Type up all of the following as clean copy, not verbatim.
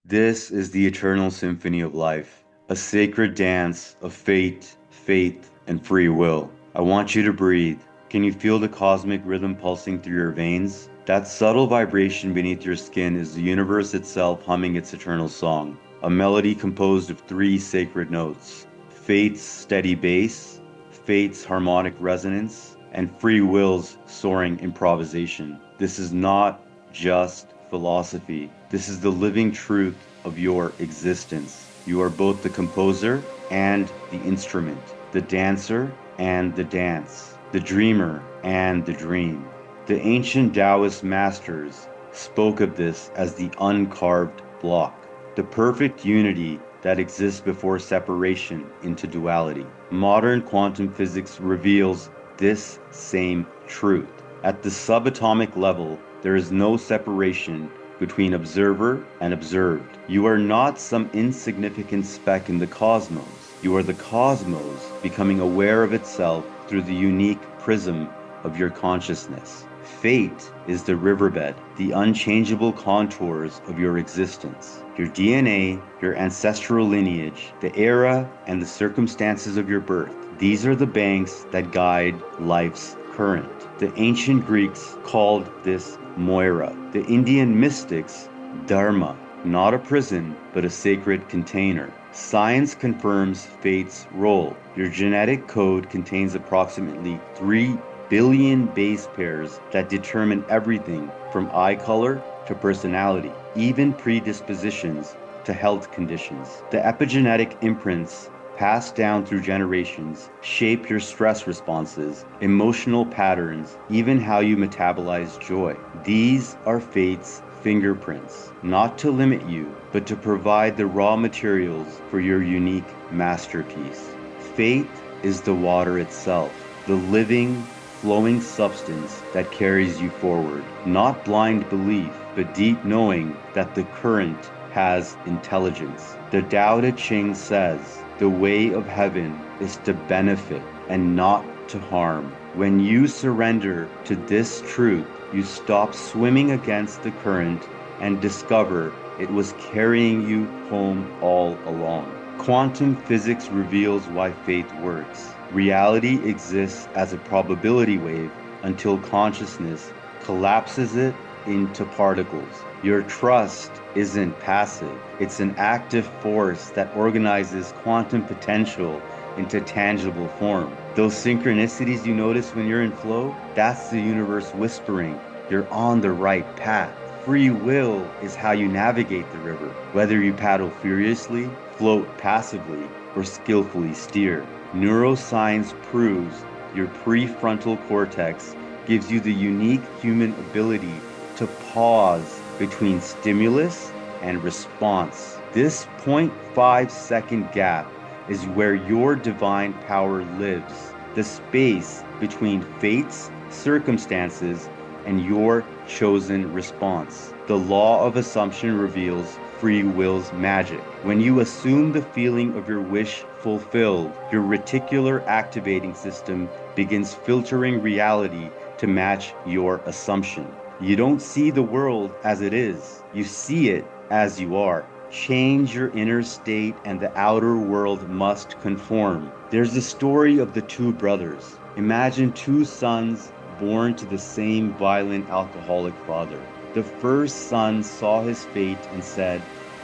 This is the eternal symphony of life, a sacred dance of fate, faith, and free will. I want you to breathe. Can you feel the cosmic rhythm pulsing through your veins? That subtle vibration beneath your skin is the universe itself humming its eternal song, a melody composed of three sacred notes: fate's steady bass, fate's harmonic resonance, and free will's soaring improvisation. This is not just philosophy. This is the living truth of your existence. You are both the composer and the instrument, the dancer and the dance, the dreamer and the dream. The ancient Taoist masters spoke of this as the uncarved block, the perfect unity that exists before separation into duality. Modern quantum physics reveals this same truth. At the subatomic level, there is no separation between observer and observed. You are not some insignificant speck in the cosmos. You are the cosmos becoming aware of itself through the unique prism of your consciousness. Fate is the riverbed, the unchangeable contours of your existence. Your DNA, your ancestral lineage, the era and the circumstances of your birth. These are the banks that guide life's current. The ancient Greeks called this Moira. The Indian mystics, Dharma, not a prison, but a sacred container. Science confirms fate's role. Your genetic code contains approximately 3 billion base pairs that determine everything from eye color to personality, even predispositions to health conditions. The epigenetic imprints passed down through generations shape your stress responses, emotional patterns, even how you metabolize joy. These are fate's fingerprints, not to limit you, but to provide the raw materials for your unique masterpiece. Fate is the water itself, the living, flowing substance that carries you forward. Not blind belief, but deep knowing that the current has intelligence. The Tao Te Ching says, the way of heaven is to benefit and not to harm. When you surrender to this truth, you stop swimming against the current and discover it was carrying you home all along. Quantum physics reveals why faith works. Reality exists as a probability wave until consciousness collapses it into particles. Your trust isn't passive. It's an active force that organizes quantum potential into tangible form. Those synchronicities you notice when you're in flow, that's the universe whispering, you're on the right path. Free will is how you navigate the river, whether you paddle furiously, float passively, or skillfully steer. Neuroscience proves your prefrontal cortex gives you the unique human ability to pause between stimulus and response. This 0.5-second gap is where your divine power lives, the space between fate's circumstances and your chosen response. The law of assumption reveals free will's magic. When you assume the feeling of your wish fulfilled, your reticular activating system begins filtering reality to match your assumption. You don't see the world as it is. You see it as you are. Change your inner state and the outer world must conform. There's the story of the two brothers. Imagine two sons born to the same violent alcoholic father. The first son saw his fate and said,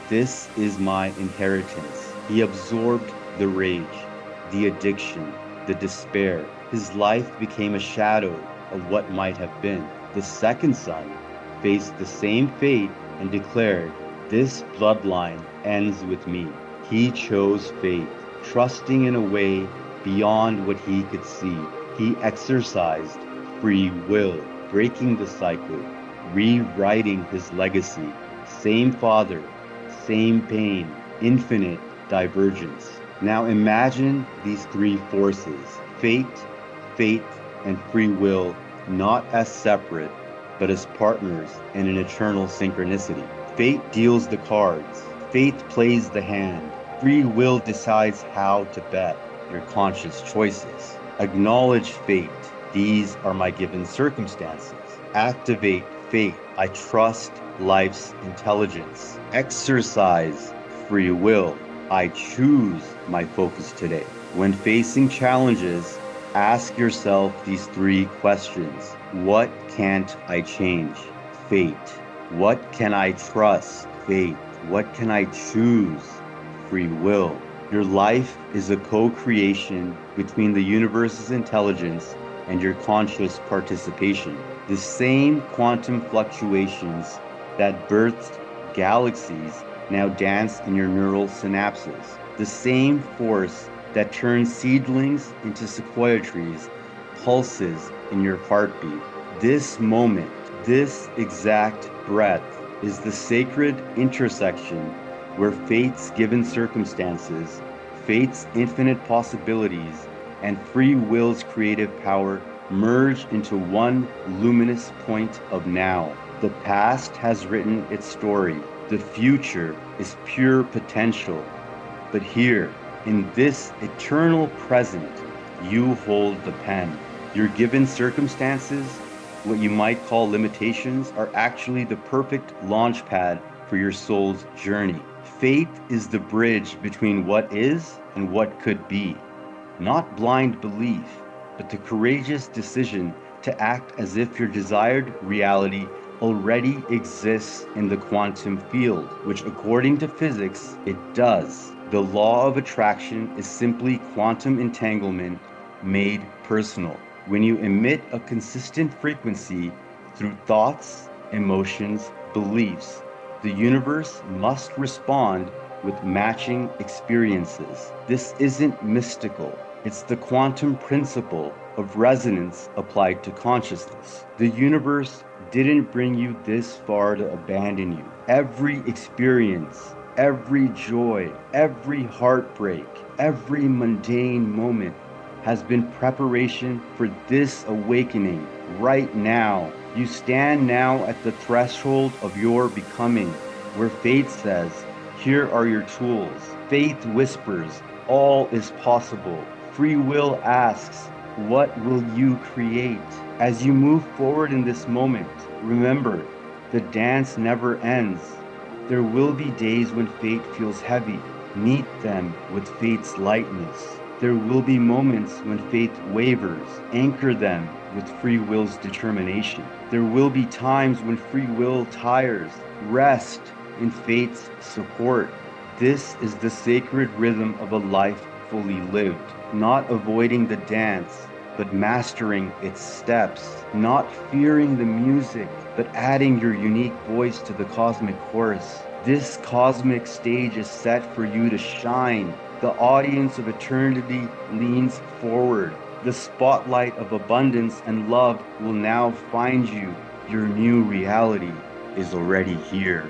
"This is my inheritance." He absorbed the rage, the addiction, the despair. His life became a shadow of what might have been. The second son faced the same fate and declared, "This bloodline ends with me." He chose faith, trusting in a way beyond what he could see. He exercised free will, breaking the cycle, rewriting his legacy. Same father, same pain, infinite divergence. Now imagine these three forces, fate, faith, and free will, not as separate, but as partners in an eternal synchronicity. Fate deals the cards, faith plays the hand, free will decides how to bet, your conscious choices. Acknowledge fate. These are my given circumstances. Activate faith. I trust life's intelligence. Exercise free will. I choose my focus today. When facing challenges, ask yourself these 3 questions. What can't I change? Fate. What can I trust? Faith. What can I choose? Free will. Your life is a co-creation between the universe's intelligence and your conscious participation. The same quantum fluctuations that birthed galaxies now dance in your neural synapses. The same force that turns seedlings into sequoia trees pulses in your heartbeat. This moment, this exact breath, is the sacred intersection where fate's given circumstances, fate's infinite possibilities, and free will's creative power merge into one luminous point of now. The past has written its story. The future is pure potential. But here, in this eternal present, you hold the pen. Your given circumstances, what you might call limitations, are actually the perfect launch pad for your soul's journey. Faith is the bridge between what is and what could be. Not blind belief, but the courageous decision to act as if your desired reality already exists in the quantum field, which according to physics, it does. The law of attraction is simply quantum entanglement made personal. When you emit a consistent frequency through thoughts, emotions, beliefs, the universe must respond with matching experiences. This isn't mystical. It's the quantum principle of resonance applied to consciousness. The universe didn't bring you this far to abandon you. Every experience, every joy, every heartbreak, every mundane moment has been preparation for this awakening right now. You stand now at the threshold of your becoming, where faith says, here are your tools. Faith whispers, all is possible. Free will asks, what will you create? As you move forward in this moment, remember, the dance never ends. There will be days when fate feels heavy. Meet them with faith's lightness. There will be moments when faith wavers. Anchor them with free will's determination. There will be times when free will tires. Rest in faith's support. This is the sacred rhythm of a life fully lived. Not avoiding the dance, but mastering its steps. Not fearing the music, but adding your unique voice to the cosmic chorus. This cosmic stage is set for you to shine. The audience of eternity leans forward. The spotlight of abundance and love will now find you. Your new reality is already here.